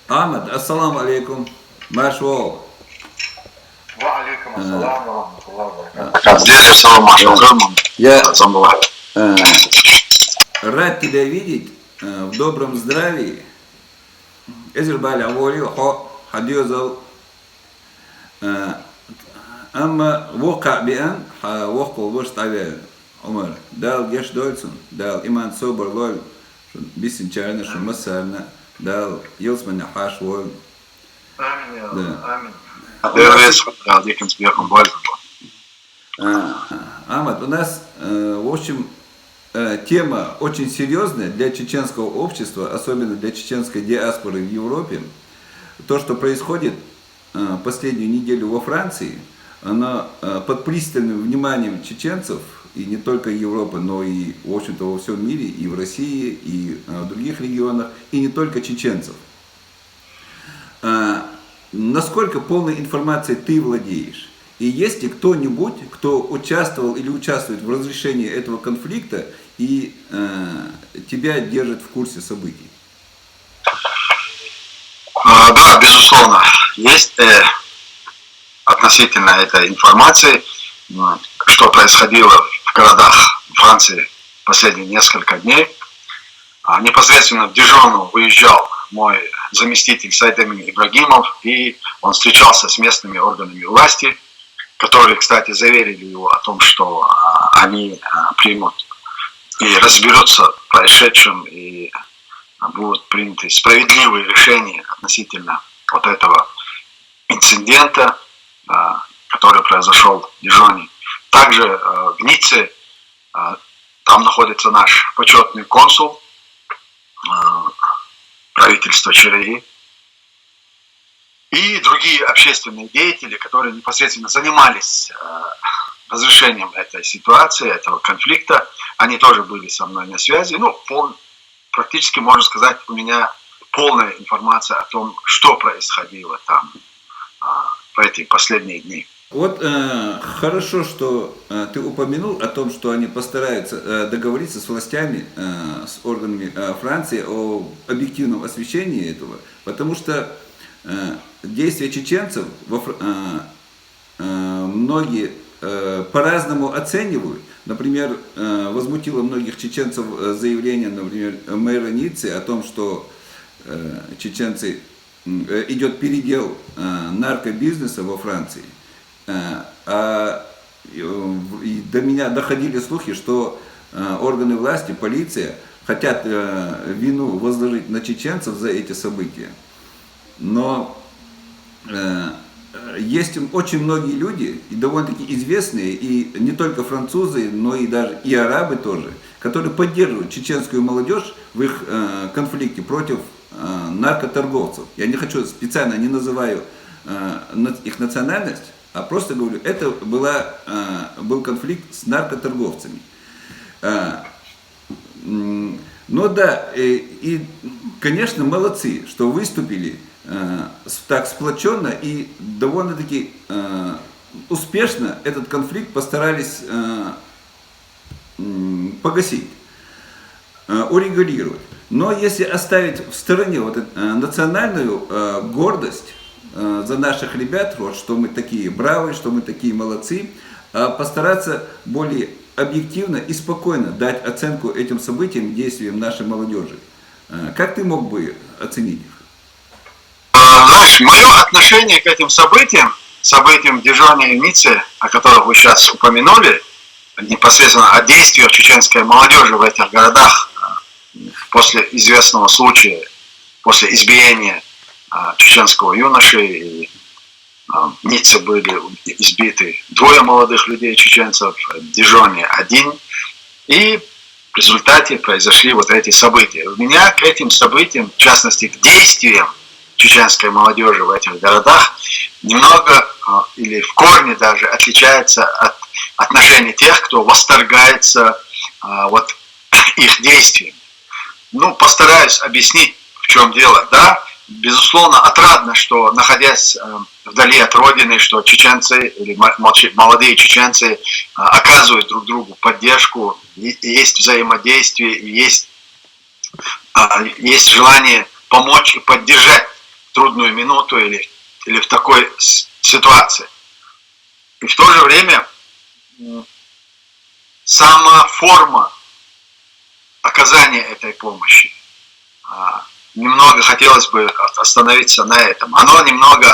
Ahmed, assalamu alaikum. Marshall. وعليكم السلام ورحمة الله وبركاته. Здесь все Маршал. Я рад тебя видеть в добром здравии. Эзербали Аволи, Хадиозал. أما وقع بأن وقع وشت على عمر دال جيش دولسون دال إيمان صبر لول بيسن شارنا شو مسارنا دال يلزم نحاش وول. آمين يا رب آمين. Ахмад, у нас, в общем, тема очень серьезная для чеченского общества, особенно для чеченской диаспоры в Европе. То, что происходит последнюю неделю во Франции, она под пристальным вниманием чеченцев, и не только Европы, но и, в общем-то, во всем мире, и в России, и в других регионах, и не только чеченцев. Насколько полной информацией ты владеешь? И есть ли кто-нибудь, кто участвовал или участвует в разрешении этого конфликта и тебя держит в курсе событий? Да, безусловно, есть относительно этой информации, что происходило в городах Франции последние несколько дней. Непосредственно в Дижон выезжал мой заместитель Сайдемин Ибрагимов, и он встречался с местными органами власти, которые, кстати, заверили его о том, что они примут и разберутся в происшедшем, и будут приняты справедливые решения относительно вот этого инцидента, который произошел в Дижоне. Также в Ницце, там находится наш почетный консул правительства ЧРИ, и другие общественные деятели, которые непосредственно занимались разрешением этой ситуации, этого конфликта, они тоже были со мной на связи. Практически, можно сказать, у меня полная информация о том, что происходило там в эти последние дни. Вот хорошо, что ты упомянул о том, что они постараются договориться с властями, с органами Франции о объективном освещении этого, потому что действия чеченцев многие по-разному оценивают. Например, возмутило многих чеченцев заявление, например, мэра Ниццы о том, что чеченцы идет передел наркобизнеса во Франции. И до меня доходили слухи, что органы власти, полиция хотят вину возложить на чеченцев за эти события. Но есть очень многие люди, и довольно-таки известные, и не только французы, но и даже и арабы тоже, которые поддерживают чеченскую молодежь в их конфликте против наркоторговцев. Я не хочу, специально не называю их национальность, а просто говорю, это был конфликт с наркоторговцами. Но да, и, конечно, молодцы, что выступили так сплоченно и довольно-таки успешно этот конфликт постарались погасить, урегулировать. Но если оставить в стороне вот эту национальную гордость за наших ребят, вот, что мы такие бравые, что мы такие молодцы, постараться более объективно и спокойно дать оценку этим событиям, действиям нашей молодежи. Как ты мог бы оценить их? Знаешь, мое отношение к этим событиям в Дижоне и Ницце, о которых вы сейчас упомянули, непосредственно о действиях чеченской молодежи в этих городах после известного случая, после избиения чеченского юноши, и в Ницце были избиты 2 молодых людей чеченцев, в Дижоне 1, и в результате произошли вот эти события. У меня к этим событиям, в частности к действиям чеченской молодежи в этих городах, немного или в корне даже отличается от отношения тех, кто восторгается вот их действиями. Постараюсь объяснить, в чем дело. Да, безусловно, отрадно, что, находясь вдали от родины, что чеченцы или молодые чеченцы оказывают друг другу поддержку, есть взаимодействие, есть желание помочь и поддержать трудную минуту или в такой ситуации. И в то же время сама форма оказания этой помощи, немного хотелось бы остановиться на этом. Оно немного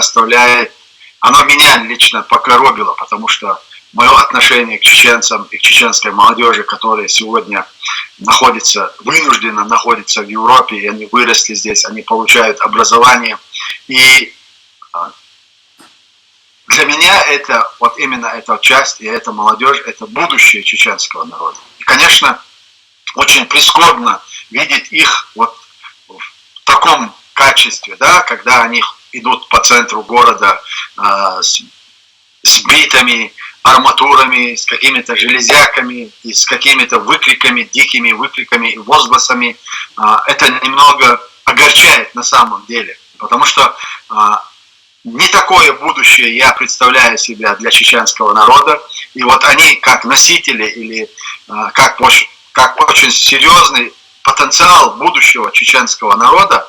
оно меня лично покоробило, потому что мое отношение к чеченцам и к чеченской молодежи, которая сегодня вынужденно находится в Европе, и они выросли здесь, они получают образование. И для меня это, вот именно эта часть и эта молодежь, это будущее чеченского народа. И, конечно, очень прискорбно видеть их вот в таком качестве, да, когда они идут по центру города с битами, арматурами, с какими-то железяками, и с какими-то выкриками, дикими выкриками и возгласами. Это немного огорчает на самом деле, потому что не такое будущее я представляю себе для чеченского народа. И вот они, как носители или как очень серьезный потенциал будущего чеченского народа,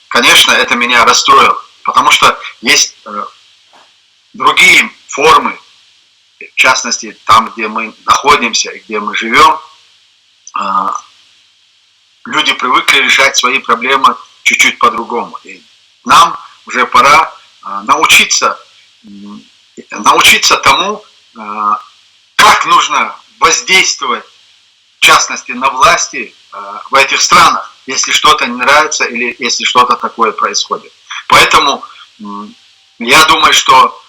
конечно, это меня расстроило, потому что есть другие формы, в частности, там, где мы находимся и где мы живем, люди привыкли решать свои проблемы чуть-чуть по-другому. И нам уже пора научиться тому, как нужно воздействовать, в частности, на власти в этих странах, если что-то не нравится или если что-то такое происходит. Поэтому я думаю, что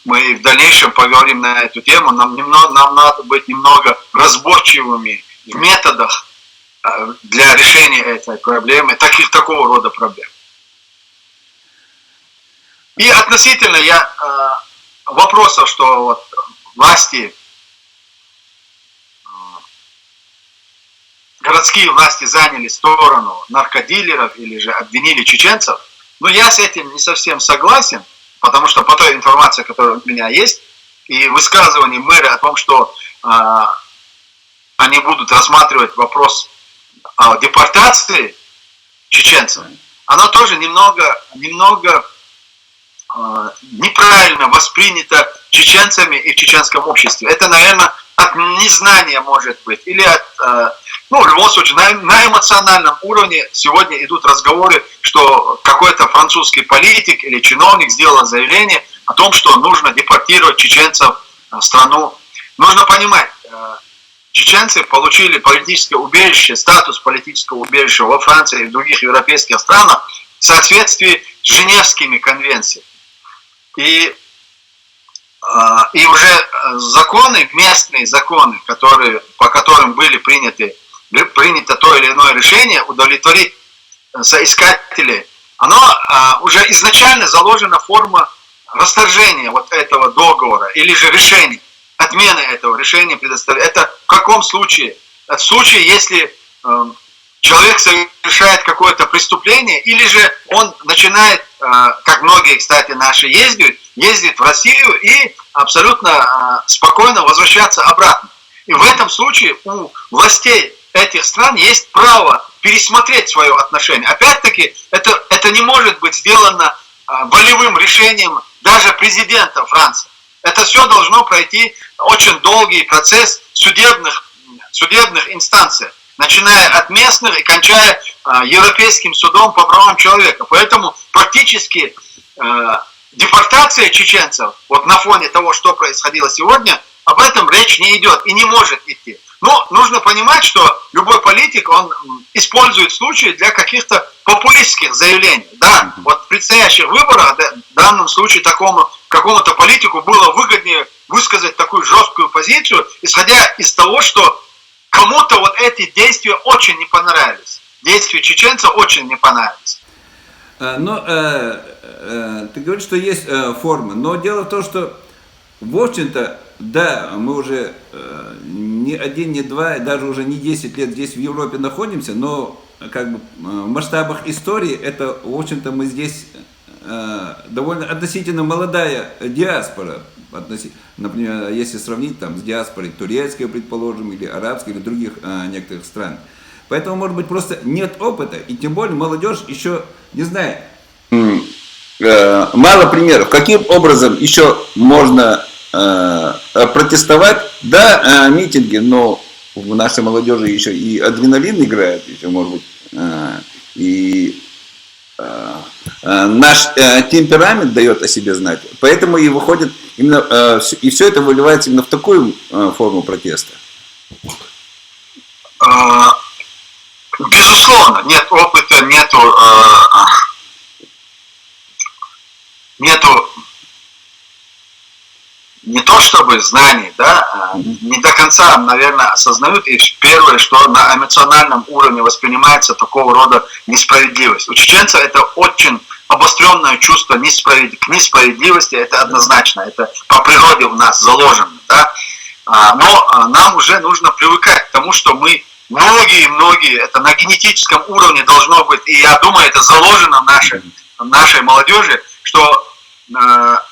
мы в дальнейшем поговорим на эту тему. Нам надо быть немного разборчивыми в методах для решения этой проблемы, такого рода проблем. И относительно вопросов, что вот власти, городские власти заняли сторону наркодилеров или же обвинили чеченцев, но я с этим не совсем согласен, потому что по той информации, которая у меня есть, и высказывание мэра о том, что они будут рассматривать вопрос о депортации чеченцев, оно тоже немного неправильно воспринято чеченцами и в чеченском обществе. Это, наверное, от незнания может быть, или в любом случае, на эмоциональном уровне сегодня идут разговоры, что какой-то французский политик или чиновник сделал заявление о том, что нужно депортировать чеченцев в страну. Нужно понимать, чеченцы получили политическое убежище, статус политического убежища во Франции и в других европейских странах в соответствии с Женевскими конвенциями. И уже законы, местные законы, по которым были принято то или иное решение, удовлетворить соискателей, оно уже изначально заложена форма расторжения вот этого договора или же решения, отмены этого решения предоставляет. Это в каком случае? В случае, если человек совершает какое-то преступление, или же он начинает, как многие, кстати, наши ездит в Россию и абсолютно спокойно возвращаться обратно. И в этом случае у властей этих стран есть право пересмотреть свое отношение. Опять-таки, это не может быть сделано волевым решением даже президента Франции. Это все должно пройти очень долгий процесс судебных инстанций, начиная от местных и кончая Европейским судом по правам человека. Поэтому практически депортация чеченцев, вот на фоне того, что происходило сегодня, об этом речь не идет и не может идти. Но нужно понимать, что любой политик, он использует случаи для каких-то популистских заявлений. Да, вот в предстоящих выборах, в данном случае какому-то политику было выгоднее высказать такую жесткую позицию, исходя из того, что кому-то вот эти действия очень не понравились. Действия чеченцев очень не понравились. Ты говоришь, что есть формы, но дело в том, что, в общем-то, да, мы уже не один, не два, даже уже не 10 лет здесь в Европе находимся, но как бы в масштабах истории это, в общем-то, мы здесь довольно относительно молодая диаспора, например, если сравнить там с диаспорой турецкой, предположим, или арабской, или других некоторых стран. Поэтому, может быть, просто нет опыта, и тем более молодежь еще не знает. Мало примеров. Каким образом еще можно протестовать? Да, митинги, но в нашей молодежи еще и адреналин играет, еще, может быть, и наш темперамент дает о себе знать. Поэтому и выходит именно, и все это выливается именно в такую форму протеста. Безусловно, нет опыта, нету не то чтобы знаний, да, не до конца, наверное, осознают, и первое, что на эмоциональном уровне воспринимается такого рода несправедливость. У чеченцев это очень обостренное чувство к несправедливости, это однозначно, это по природе у нас заложено, да, но нам уже нужно привыкать к тому, что мы многие, это на генетическом уровне должно быть, и я думаю, это заложено в нашей молодежи, что на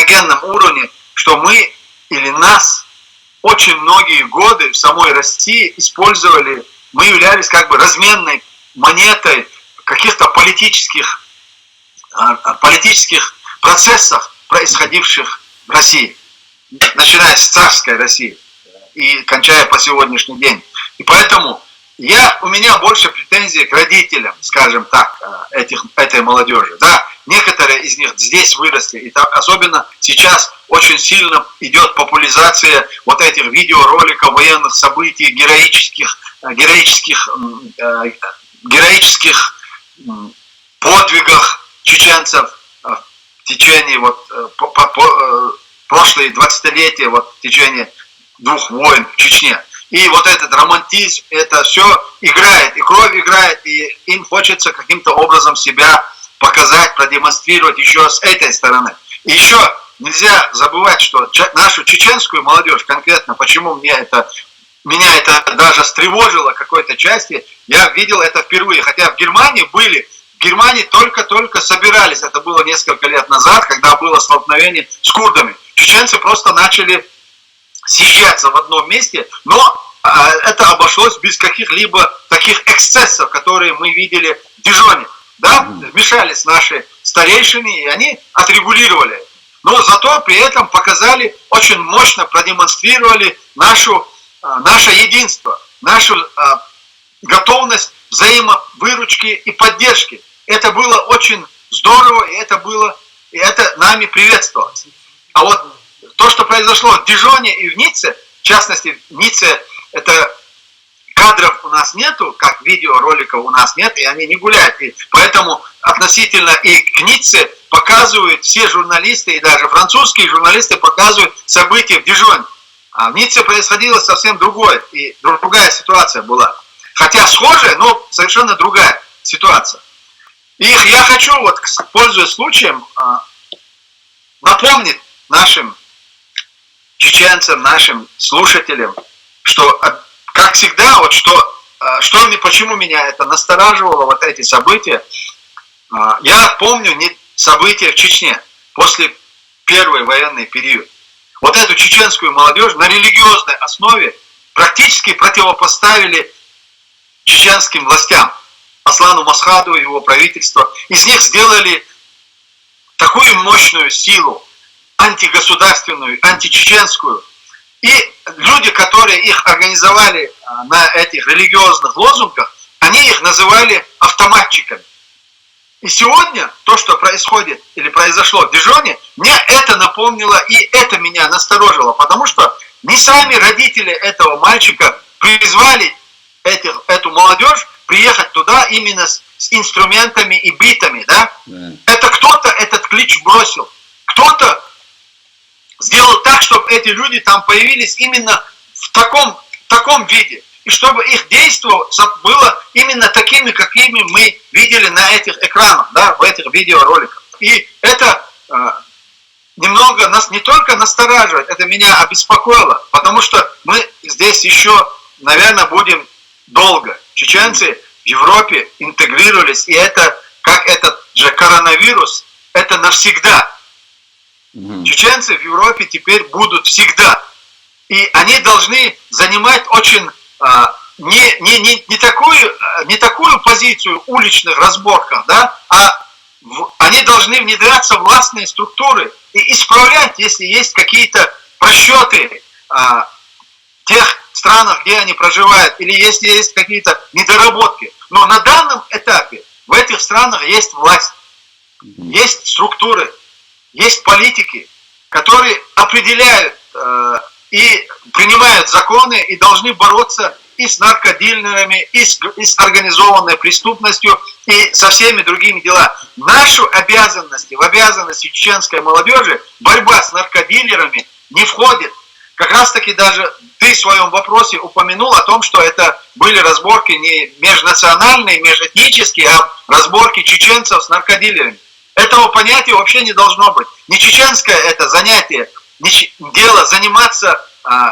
генном уровне, что мы или нас очень многие годы в самой России использовали, мы являлись как бы разменной монетой каких-то политических процессов, происходивших в России, начиная с царской России и кончая по сегодняшний день. И поэтому у меня больше претензий к родителям, скажем так, этой молодежи. Да, некоторые из них здесь выросли, и так, особенно сейчас очень сильно идет популяризация вот этих видеороликов военных событий, героических подвигах чеченцев в течение прошлые 20-летия, в течение 2 войн в Чечне. И вот этот романтизм, это все играет, и кровь играет, и им хочется каким-то образом себя показать, продемонстрировать еще с этой стороны. И еще нельзя забывать, что нашу чеченскую молодежь, конкретно, почему меня это даже встревожило в какой-то части, я видел это впервые, хотя в Германии только-только собирались, это было несколько лет назад, когда было столкновение с курдами. Чеченцы просто начали съезжаться в одном месте, но это обошлось без каких-либо таких эксцессов, которые мы видели в Дижоне. Да? Вмешались наши старейшины, и они отрегулировали. Но зато при этом показали, очень мощно продемонстрировали наше единство, нашу готовность взаимовыручки и поддержки. Это было очень здорово, и это нами приветствовалось. А вот то, что произошло в Дижоне и в Ницце, в частности, в Ницце это кадров у нас нету, как видеороликов у нас нет, и они не гуляют. И поэтому относительно и к Ницце показывают все журналисты, и даже французские журналисты показывают события в Дижоне. А в Ницце происходило совсем другое, и другая ситуация была. Хотя схожая, но совершенно другая ситуация. И я хочу, пользуясь случаем, напомнить нашим чеченцам, нашим слушателям, что, как всегда, почему меня это настораживало, эти события. Я помню события в Чечне после первый военный период. Вот эту чеченскую молодежь на религиозной основе практически противопоставили чеченским властям, Аслану Масхаду и его правительство. Из них сделали такую мощную силу, антигосударственную, античеченскую. И люди, которые их организовали на этих религиозных лозунгах, они их называли автоматчиками. И сегодня то, что происходит или произошло в Дижоне, мне это напомнило и это меня насторожило, потому что не сами родители этого мальчика призвали эту молодежь приехать туда именно с инструментами и битами. Да? Это кто-то этот клич бросил, кто-то сделал так, чтобы эти люди там появились именно в таком виде. И чтобы их действие было именно такими, какими мы видели на этих экранах, да, в этих видеороликах. И это немного нас не только настораживает, это меня обеспокоило, потому что мы здесь еще, наверное, будем долго. Чеченцы в Европе интегрировались, и это, как этот же коронавирус, это навсегда. Чеченцы в Европе теперь будут всегда. И они должны занимать очень не такую позицию в уличных разборках, да, а они должны внедряться в властные структуры и исправлять, если есть какие-то просчеты в тех странах, где они проживают, или если есть какие-то недоработки. Но на данном этапе в этих странах есть власть, есть структуры, есть политики, которые определяют и принимают законы и должны бороться и с наркодилерами, и с организованной преступностью, и со всеми другими делами. Нашу обязанность, в обязанности чеченской молодежи борьба с наркодилерами не входит. Как раз таки даже ты в своем вопросе упомянул о том, что это были разборки не межнациональные, межэтнические, а разборки чеченцев с наркодилерами. Этого понятия вообще не должно быть. Не чеченское это занятие, дело заниматься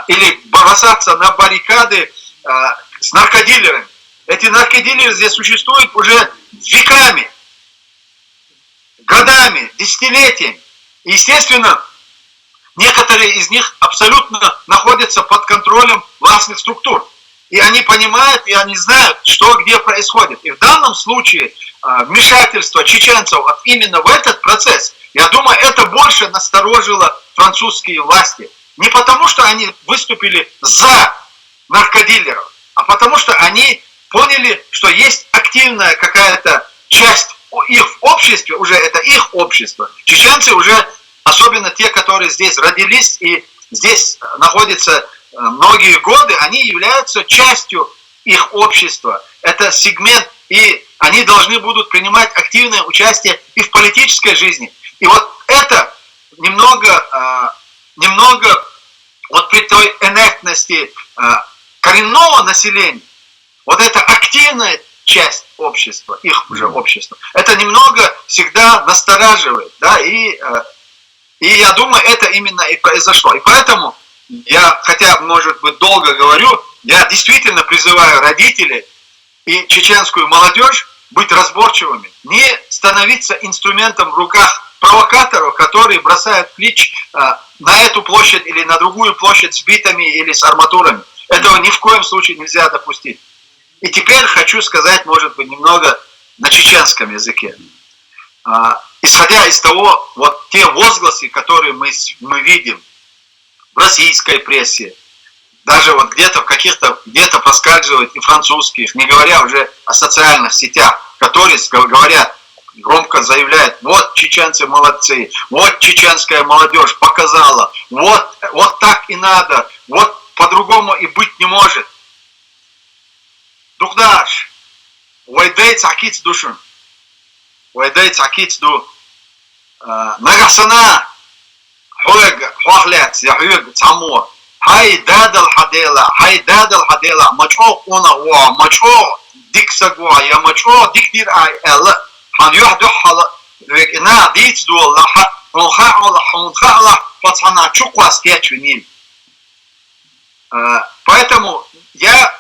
или бросаться на баррикады с наркодилерами. Эти наркодилеры здесь существуют уже веками, годами, десятилетиями. И, естественно, некоторые из них абсолютно находятся под контролем властных структур. И они понимают, и они знают, что где происходит. И в данном случае вмешательство чеченцев именно в этот процесс, я думаю, это больше насторожило французские власти. Не потому, что они выступили за наркодилеров, а потому, что они поняли, что есть активная какая-то часть их в обществе, уже это их общество. Чеченцы уже, особенно те, которые здесь родились и здесь находятся многие годы, они являются частью их общества. Это сегмент, и они должны будут принимать активное участие и в политической жизни. И вот это немного вот при той инертности коренного населения, вот эта активная часть общества, их уже общества, это немного всегда настораживает, да, и я думаю, это именно и произошло. И поэтому я, хотя, может быть, долго говорю, я действительно призываю родителей и чеченскую молодежь быть разборчивыми, не становиться инструментом в руках провокаторов, которые бросают клич на эту площадь или на другую площадь с битами или с арматурами. Этого ни в коем случае нельзя допустить. И теперь хочу сказать, может быть, немного на чеченском языке. Исходя из того, вот те возгласы, которые мы видим в российской прессе, даже вот где-то в каких-то, где-то проскальзывают и французских, не говоря уже о социальных сетях, которые говорят, громко заявляют: вот чеченцы молодцы, вот чеченская молодежь показала, вот так и надо, вот по-другому и быть не может. Духдаш, уайдай цакиц душун, уайдай цакиц ду, нагасана, хуахляц, яхуэг цамуа, хай дадал хадела, мачо уна уа, мачо диксагуа, я мачо диктир ай элла, хан юхдухала, векина диц дуалла, хунхаала, пацана чуква скетчвиниль. Поэтому я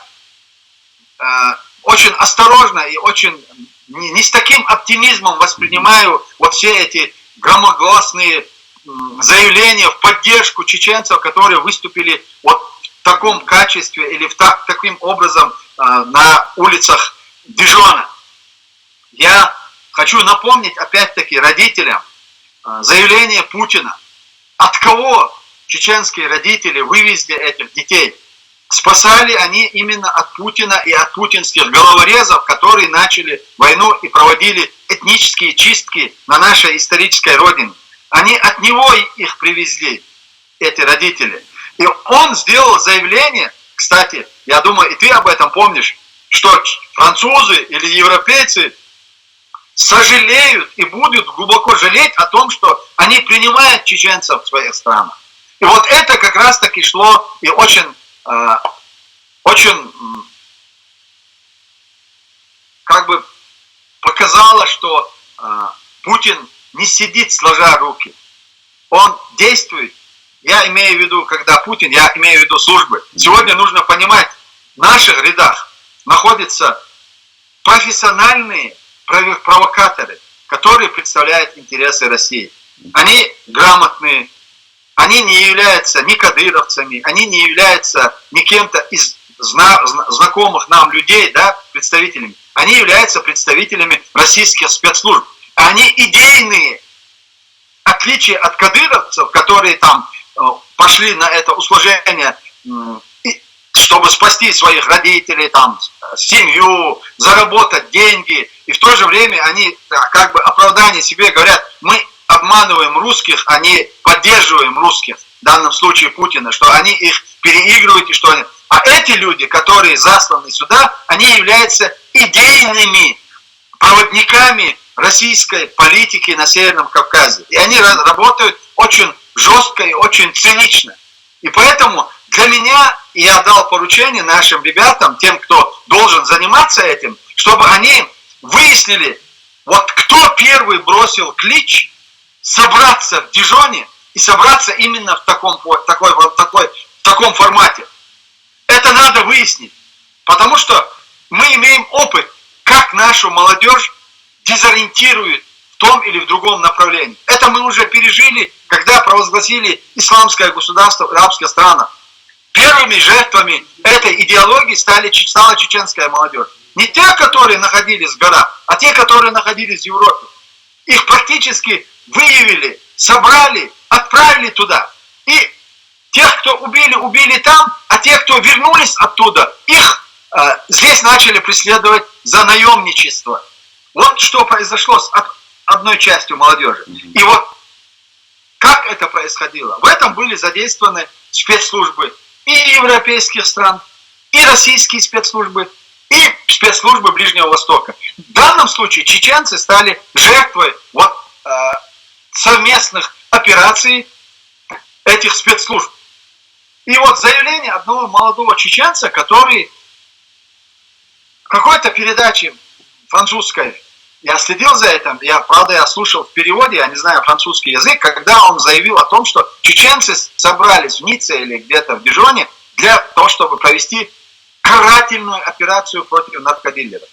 очень осторожно и очень не с таким оптимизмом воспринимаю вот все эти громогласные заявления в поддержку чеченцев, которые выступили вот в таком качестве или таким образом на улицах Дижона. Я хочу напомнить опять-таки родителям заявление Путина. От кого чеченские родители вывезли этих детей? Спасали они именно от Путина и от путинских головорезов, которые начали войну и проводили этнические чистки на нашей исторической родине. Они от него их привезли, эти родители. И он сделал заявление, кстати, я думаю, и ты об этом помнишь, что французы или европейцы сожалеют и будут глубоко жалеть о том, что они принимают чеченцев в своих странах. И вот это как раз таки шло и очень как бы показало, что Путин не сидит сложа руки. Он действует. Я имею в виду, когда Путин, я имею в виду службы. Сегодня нужно понимать, в наших рядах находятся профессиональные провокаторы, которые представляют интересы России. Они грамотные, они не являются ни кадыровцами, они не являются ни кем-то из знакомых нам людей, да, представителями. Они являются представителями российских спецслужб. Они идейные, в отличие от кадыровцев, которые там пошли на это услужение, чтобы спасти своих родителей, там, семью, заработать деньги. И в то же время они как бы оправдание себе говорят, мы обманываем русских, а не поддерживаем русских, в данном случае Путина, что они их переигрывают и что они... А эти люди, которые засланы сюда, они являются идейными проводниками российской политики на Северном Кавказе. И они работают очень жестко и очень цинично. И поэтому для меня я дал поручение нашим ребятам, тем, кто должен заниматься этим, чтобы они выяснили, вот кто первый бросил клич собраться в Дижоне и собраться именно в таком формате. Это надо выяснить, потому что мы имеем опыт, как нашу молодежь дезориентирует в том или в другом направлении. Это мы уже пережили, когда провозгласили исламское государство в арабских странах. Первыми жертвами этой идеологии стала чеченская молодежь. Не те, которые находились в горах, а те, которые находились в Европе. Их практически выявили, собрали, отправили туда. И тех, кто убили там, а тех, кто вернулись оттуда, их здесь начали преследовать за наемничество. Вот что произошло с одной частью молодежи. И вот как это происходило? В этом были задействованы спецслужбы и европейских стран, и российские спецслужбы, и спецслужбы Ближнего Востока. В данном случае чеченцы стали жертвой совместных операций этих спецслужб. И вот заявление одного молодого чеченца, который в какой-то передаче французской, я следил за этим, правда, я слушал в переводе, я не знаю французский язык, когда он заявил о том, что чеченцы собрались в Ницце или где-то в Дижоне для того, чтобы провести карательную операцию против наркодилеров.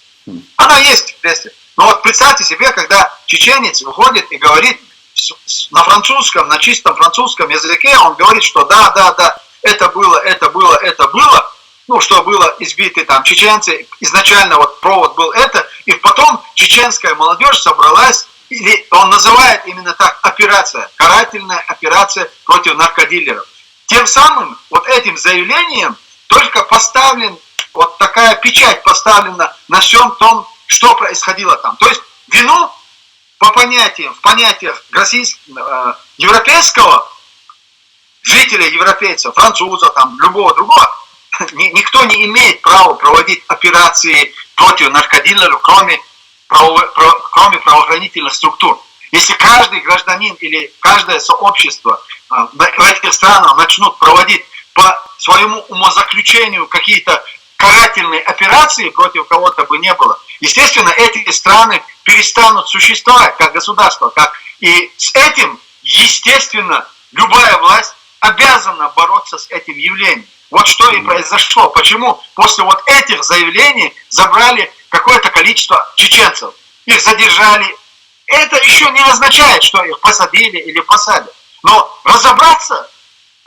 Она есть в прессе. Но вот представьте себе, когда чеченец выходит и говорит на французском, на чистом французском языке, он говорит, что да, это было, ну, что было избиты там чеченцы, изначально вот провод был это, и потом чеченская молодежь собралась, или он называет именно так операция, карательная операция против наркодилеров. Тем самым вот этим заявлением только поставлен, вот такая печать поставлена на всем том, что происходило там. То есть вину в понятиях европейского жителя, европейцев, француза, там, любого другого, никто не имеет права проводить операции против наркодилеров, кроме правоохранительных структур. Если каждый гражданин или каждое сообщество в этих странах начнут проводить по своему умозаключению какие-то карательные операции против кого-то бы не было, естественно, эти страны перестанут существовать как государство. И с этим, естественно, любая власть обязана бороться с этим явлением. Вот что и произошло. Почему после вот этих заявлений забрали какое-то количество чеченцев. Их задержали. Это еще не означает, что их посадили или посадят. Но разобраться,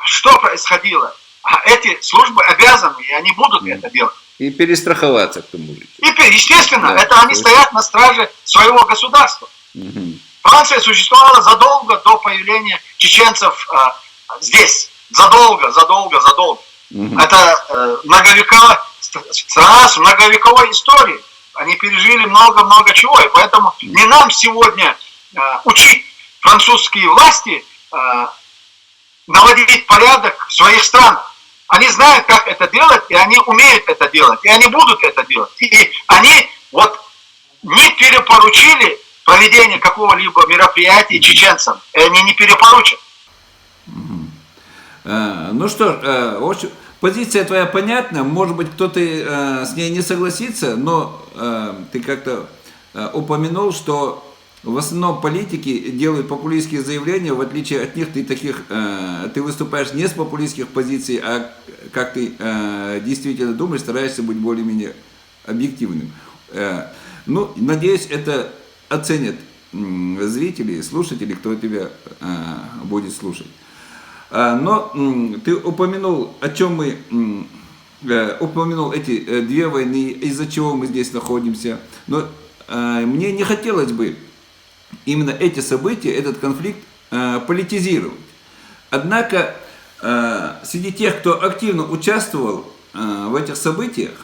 что происходило, эти службы обязаны, и они будут это делать. И перестраховаться к тому же. И, естественно, да, это они стоят на страже своего государства. Угу. Франция существовала задолго до появления чеченцев здесь. Задолго. Угу. Это многовековая страна с многовековой историей. Они пережили много-много чего. И поэтому не нам сегодня учить французские власти наводить порядок в своих странах. Они знают, как это делать, и они умеют это делать, и они будут это делать. И они вот не перепоручили проведение какого-либо мероприятия чеченцам, и они не перепоручат. Ну что ж, в общем, позиция твоя понятна, может быть, кто-то с ней не согласится, но ты как-то упомянул, что в основном политики делают популистские заявления, в отличие от них ты выступаешь не с популистских позиций, а как ты действительно думаешь, стараешься быть более-менее объективным. Ну, надеюсь, это оценят зрители, слушатели, кто тебя будет слушать. Но ты упомянул, о чем мы упомянул эти две войны, из-за чего мы здесь находимся. Но мне не хотелось бы именно эти события, этот конфликт политизировать. Однако среди тех, кто активно участвовал в этих событиях,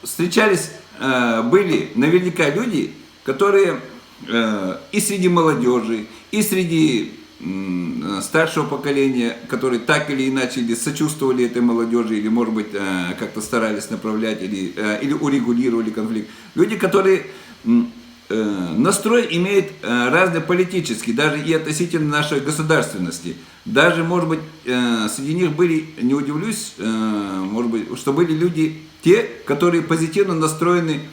встречались, были наверняка люди, которые и среди молодежи, и среди старшего поколения, которые так или иначе или сочувствовали этой молодежи, или, может быть, как-то старались направлять, или урегулировали конфликт. Люди, которые настрой имеют разный политический, даже и относительно нашей государственности. Даже, может быть, среди них были, не удивлюсь, может быть, что были люди те, которые позитивно настроены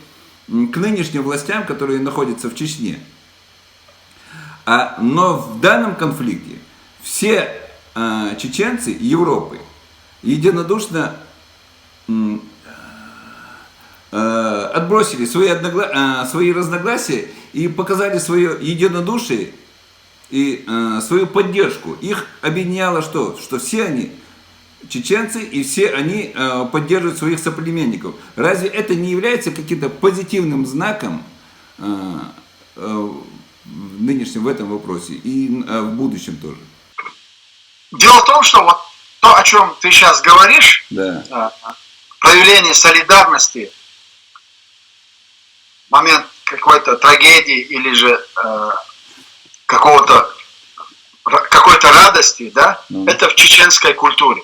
к нынешним властям, которые находятся в Чечне. Но в данном конфликте все чеченцы Европы единодушно отбросили свои разногласия и показали свое единодушие и свою поддержку. Их объединяло что? Что все они чеченцы и все они поддерживают своих соплеменников. Разве это не является каким-то позитивным знаком в нынешнем в этом вопросе и в будущем тоже? Дело в том, что вот то, о чем ты сейчас говоришь, да. Проявление солидарности, момент какой-то трагедии или же какой-то радости, да, это в чеченской культуре,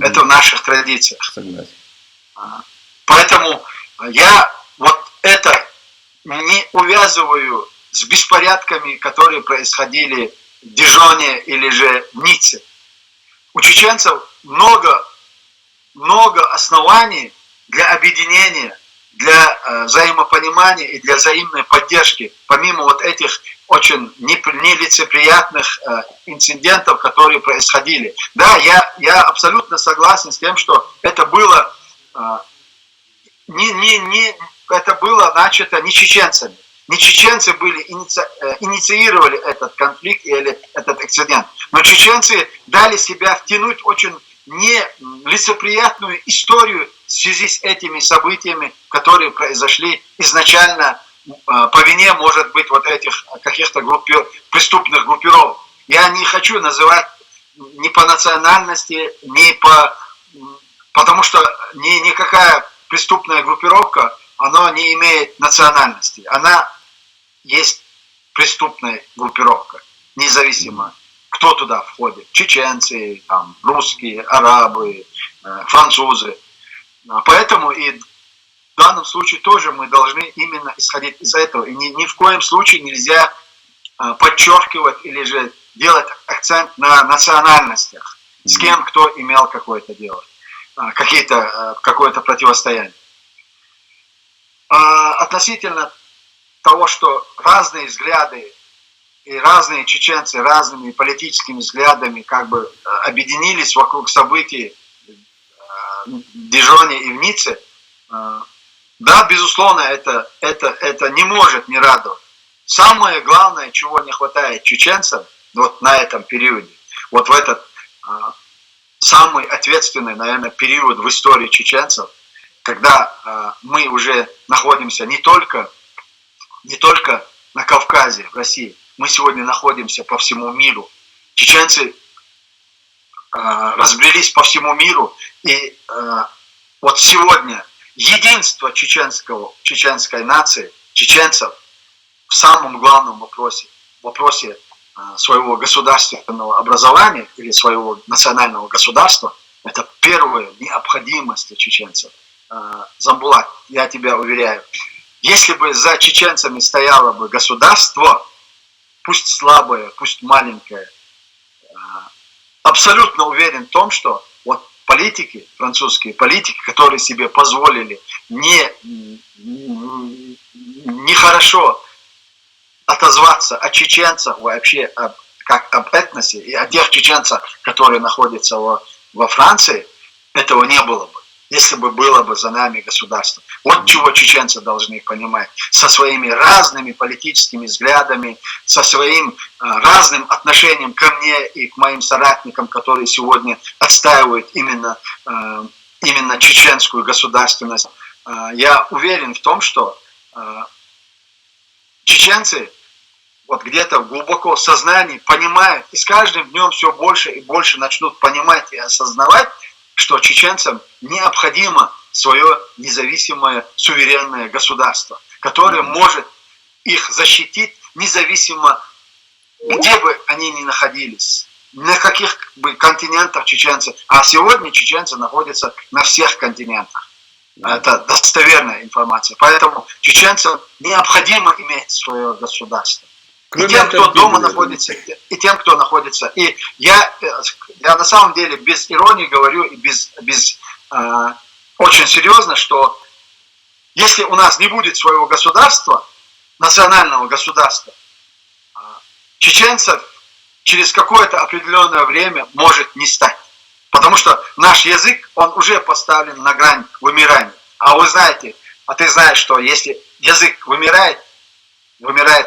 это в наших традициях. Согласен. Поэтому я вот это не увязываю с беспорядками, которые происходили в Дижоне или же в Ницце. У чеченцев много оснований для объединения, для взаимопонимания и для взаимной поддержки, помимо вот этих очень нелицеприятных инцидентов, которые происходили. Да, я абсолютно согласен с тем, что это было это было начато не чеченцами. Не чеченцы инициировали этот конфликт или этот инцидент, но чеченцы дали себя втянуть очень нелицеприятную историю в связи с этими событиями, которые произошли изначально по вине, может быть, вот этих каких-то преступных группировок. Я не хочу называть ни по национальности, потому что никакая преступная группировка, она не имеет национальности. Она есть преступная группировка, независимо, кто туда входит. Чеченцы, там, русские, арабы, французы. Поэтому и в данном случае тоже мы должны именно исходить из этого. И ни в коем случае нельзя подчеркивать или же делать акцент на национальностях, с кем кто имел какое-то дело, какое-то противостояние. Относительно того, что разные взгляды и разные чеченцы разными политическими взглядами как бы объединились вокруг событий в Дижоне и в Ницце, да, безусловно, это не может не радовать. Самое главное, чего не хватает чеченцам вот на этом периоде, вот в этот самый ответственный, наверное, период в истории чеченцев, когда мы уже находимся не только на Кавказе, в России, мы сегодня находимся по всему миру. Чеченцы разбрелись по всему миру, и вот сегодня единство чеченской нации, чеченцев, в самом главном вопросе своего государственного образования или своего национального государства, это первая необходимость для чеченцев. Замбулат, я тебя уверяю, если бы за чеченцами стояло бы государство, пусть слабое, пусть маленькое, абсолютно уверен в том, что вот политики, французские политики, которые себе позволили нехорошо отозваться о чеченцах вообще, как об этносе, и о тех чеченцах, которые находятся во Франции, этого не было бы, если бы было бы за нами государство. Вот чего чеченцы должны понимать. Со своими разными политическими взглядами, со своим разным отношением ко мне и к моим соратникам, которые сегодня отстаивают именно чеченскую государственность. Я уверен в том, что чеченцы вот где-то глубоко в сознании понимают, и с каждым днем все больше и больше начнут понимать и осознавать, что чеченцам необходимо свое независимое суверенное государство, которое может их защитить независимо, где бы они ни находились, на каких бы континентах чеченцы. А сегодня чеченцы находятся на всех континентах. Это достоверная информация. Поэтому чеченцам необходимо иметь свое государство. И тем, кто дома находится, и тем, кто находится. И я на самом деле без иронии говорю и очень серьезно, что если у нас не будет своего государства, национального государства, чеченцев через какое-то определенное время может не стать. Потому что наш язык, он уже поставлен на грань вымирания. А вы знаете, ты знаешь, что если язык вымирает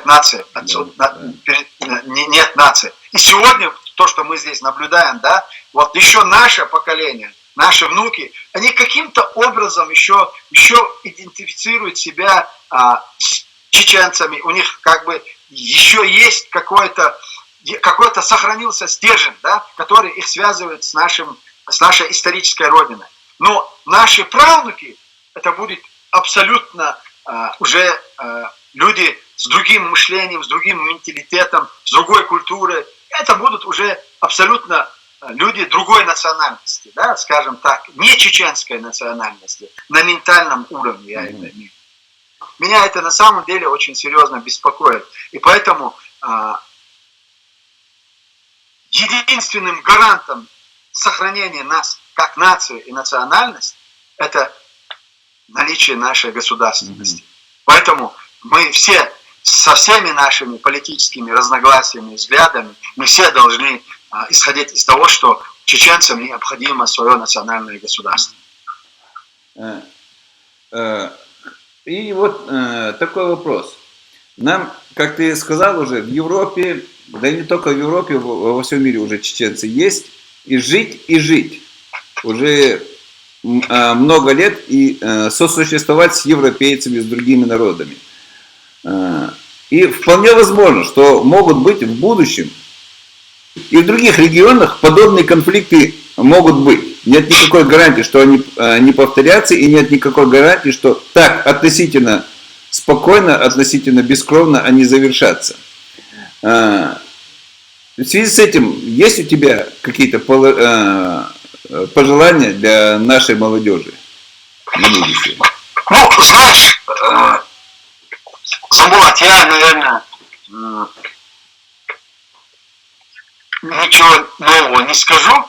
нация, нет нации. И сегодня то, что мы здесь наблюдаем, да, вот еще наше поколение, наши внуки, они каким-то образом еще идентифицируют себя с чеченцами. У них как бы еще есть какой-то сохранился стержень, да, который их связывает с нашей исторической родиной. Но наши правнуки, это будет абсолютно уже люди с другим мышлением, с другим менталитетом, с другой культурой. Это будут уже абсолютно люди другой национальности, да, скажем так, не чеченской национальности, на ментальном уровне я это имею. Меня это на самом деле очень серьезно беспокоит. И поэтому единственным гарантом сохранения нас как нации и национальность это наличие нашей государственности. Поэтому мы все со всеми нашими политическими разногласиями, взглядами, мы все должны исходить из того, что чеченцам необходимо свое национальное государство. И вот такой вопрос. Нам, как ты сказал уже, в Европе, да и не только в Европе, во всем мире уже чеченцы есть, и жить. Уже много лет и сосуществовать с европейцами, с другими народами. И вполне возможно, что могут быть в будущем и в других регионах подобные конфликты могут быть. Нет никакой гарантии, что они не повторятся, и нет никакой гарантии, что так относительно спокойно, относительно бескровно они завершатся. В связи с этим, есть у тебя какие-то пожелания для нашей молодежи на будущее? Ну, знаешь, Замбулат, я, наверное, ничего нового не скажу.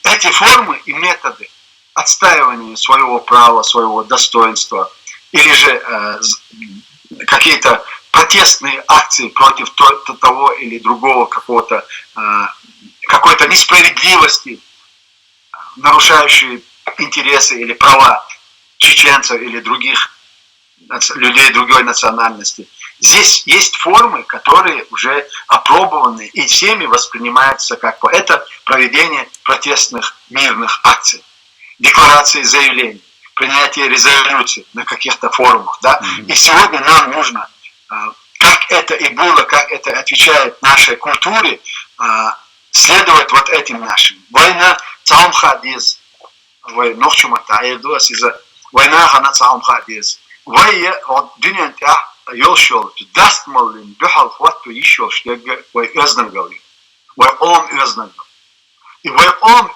Эти формы и методы отстаивания своего права, своего достоинства, или же какие-то протестные акции против того или другого какой-то несправедливости, нарушающие интересы или права чеченцев или других людей другой национальности. Здесь есть формы, которые уже опробованы и всеми воспринимаются как это проведение протестных мирных акций, декларации заявлений, принятие резолюций на каких-то форумах. Да? И сегодня нам нужно, как это и было, как это отвечает нашей культуре, следовать вот этим нашим. Война цаумхадиз, война хана цаумхадиз. Война дünyanın yol şolu dastmalın duhal xwattu yişol ştege ve özdangalı ve özdangalı. Ve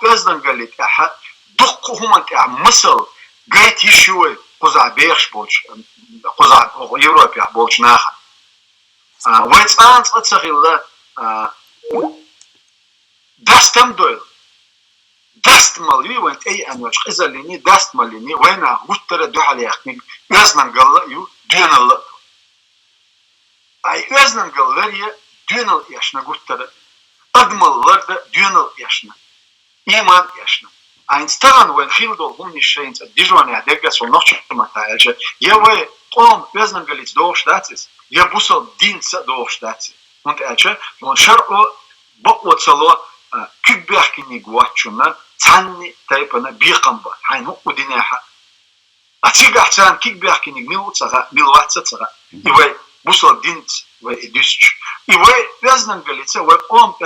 özdangalı ta duqquhum ta misal gayt yişoy quza bex bolç quza Avropa bolç naha. Ve tsans atsagilla dastam doyl. Dastmalvi ve ey anwaç qizalini dastmalini ve na guttara duhal yaxni özdangalı yu dünyalı. Ay özdangalılar ya dünyalı yaşna guttara. Admallar da dünyalı yaşna. İman yaşna. Einstein ve Hildol hum nişeins dijvani adegas ve nochçumata elçe ya ve qom özdangalıç doğuşdatsız ya busal dinsa doğuşdatsız. Und elçe on şar'o baqwatsalo kübbahkini guatçuna tsanni taypana biqamba haynu udinaha. Atiga ahsan kübbahkini milwatsaga milwatsaga. Ve busol dint ve idüsç. I ve öznangalice ve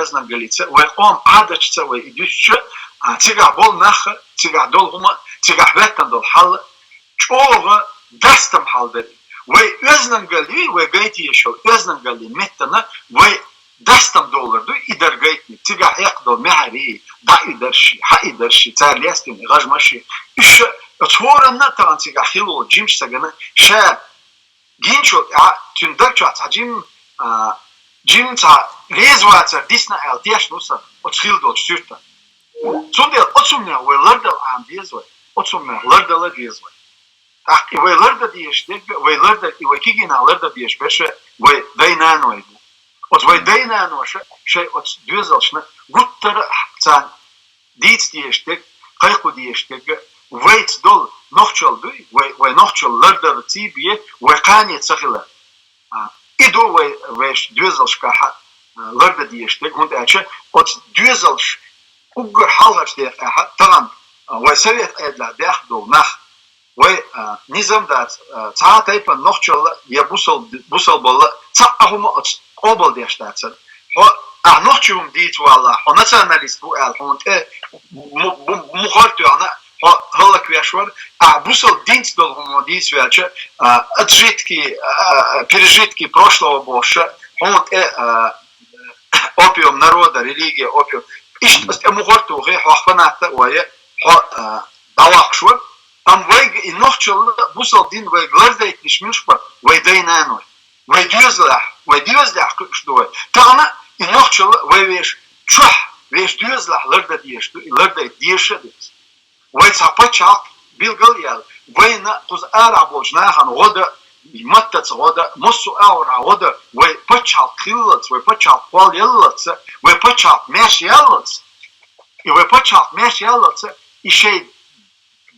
öznangalice ve adaçça ve idüsç. Tiga bol nach, tiga dol huma, tiga vetan dol hal. Çoğu dastam halde. Ve öznangali ve gayti yaşıyor. Öznangali mettana ve dastam dolurdu. İder gaytni. Tiga yakdo mehari. Da iderşi. Ha iderşi. Terliyastin. Gajmaşi. İşte çoğuranna tavan tiga hilo. Cimş sagana. Ginço. Tündakço atacim. Cimta. Lezvatsa. Disna el. Diyaş nusa. Otskil dol. Sürta. Sunde otsumne. Ve lardal am diyezvay. Otsumne. Lardala diyezvay. Ve larda diyeştik, ve larda, ve kigina larda diyeş beşe, ve daynanoydu. Ot ve daynanoşa, ot düzelşne, guttar san diç diyeştik, kayku diyeştik, ve dol nohçaldı, ve nohçal larda tibiye, ve kaniyet sakila. İdo ve düzelşka larda diyeştik, hund açı, ot düzelş, uggar halgaç diye, tamam, ve seviyet edla dehdo nah, ve nizam da ta taypa nohçalla ya busal bolla ta ahuma obal diyashtatsa o nohçum dit valla o nationalist bu el on muhartu ana halak yaşvar busal dint dol homo dit velçe отжитки пережитки прошлого босha он опиум народа религия опиум ишт muhartu гы хахваната ve давакшвар Am vay nohçalı bu saldin ve glazda etmişmiş var. Ve dayanıyor. Ve diyorlar kuştu. Tağına nohçalı ve veş çah veş diyorlar larda diyeşti. Larda diyeşedi. Ve sapaçak bilgal yal. Ve na kuz ara bojna han oda mattat oda musu aura oda ve paçak kıllat ve paçak pal yallat ve paçak meş yallat. Ve paçak meş yallat işe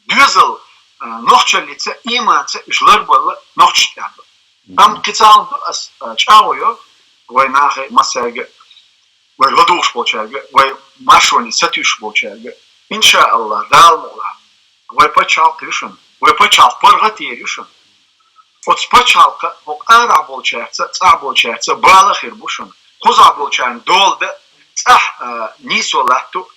düzel nohçalice imanse işler bolla nohçlandı. Tam kısaldı as çağıyor ve nahe masaya ve laduş bolçarga ve maşoni satüş bolçarga. İnşallah dalmola ve paçal kışın ve paçal pargat yerişin. Ot paçalka o ara bolçarsa ta bolçarsa bağla hirbuşun. Kuza bolçarın dolda tah nisolatu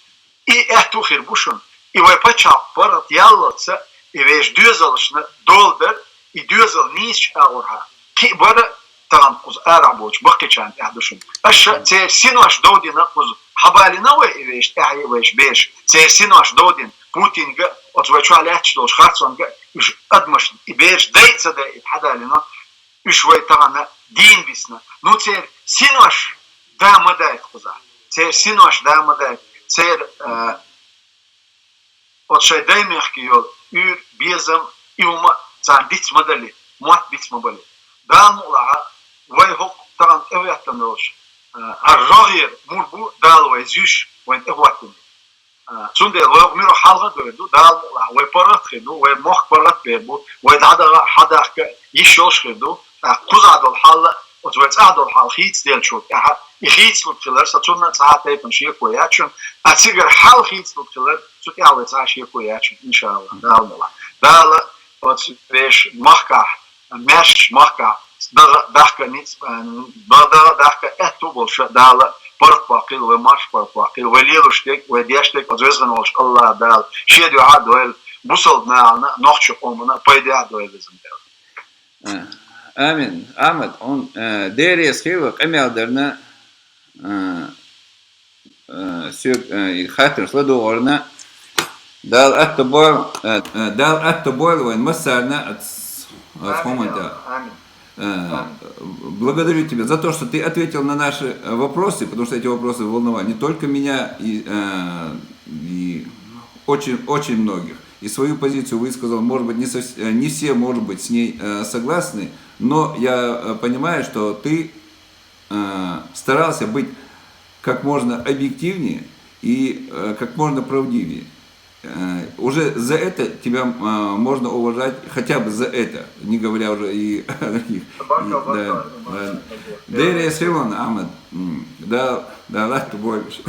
i ehtu hirbuşun. I ve paçal parat yallatsa i veš düzelšne dolder i düzel niş aurha. Ki bara tam uz araboç bakıçan yahduşun. Aşa te sinoş dodina uz habalina ve veš ahi veš beş. Te sinoş dodin Putinga ot ve çalaç doş hartsonga üş admış i beş deytsa da hadalina üş ve tana din bisna. Nu te sinoş damadayt kuza. Te sinoş damadayt. Te ot şey demek ki yol ür bezem ilma san dit modeli mat bit modeli dan ola ve hok tan evettan doş arragir murbu dal ve züş ve evatın sunde ve miro halga dördü dal ola ve parat khidu ve moh parat berbu ve dada hadak yişoş khidu kuzadol hal ot ve tadol hal hit del çok hit lukçular satuna saat yapın şey koyacağım atigar hal hit lukçular Sutjavec ašie kojači, inšallah, dalmala. Dala, od veš, mahka, meš, mahka, dahka nic, dahka etu bolša, dala, port pakil, ve marš port pakil, ve lielu štek, ve dještek, od zvezgan olš, Allah, dal, šedio adoel, busal dnalna, nohču omuna, pojdi adoel izim del. Amin. Ahmet, on deriye schivak, emelderna, خاطر صدو ورنا دال أكتبول وين مسарна благодарю тебя за то, что ты ответил на наши вопросы, потому что эти вопросы волновали не только меня и очень, очень многих. И свою позицию высказал, может быть, не все, может быть, с ней согласны, но я понимаю, что ты старался быть как можно объективнее и как можно правдивее. Уже за это тебя можно уважать, хотя бы за это, не говоря уже и о других. Да, Ахмед, да, лахту больше.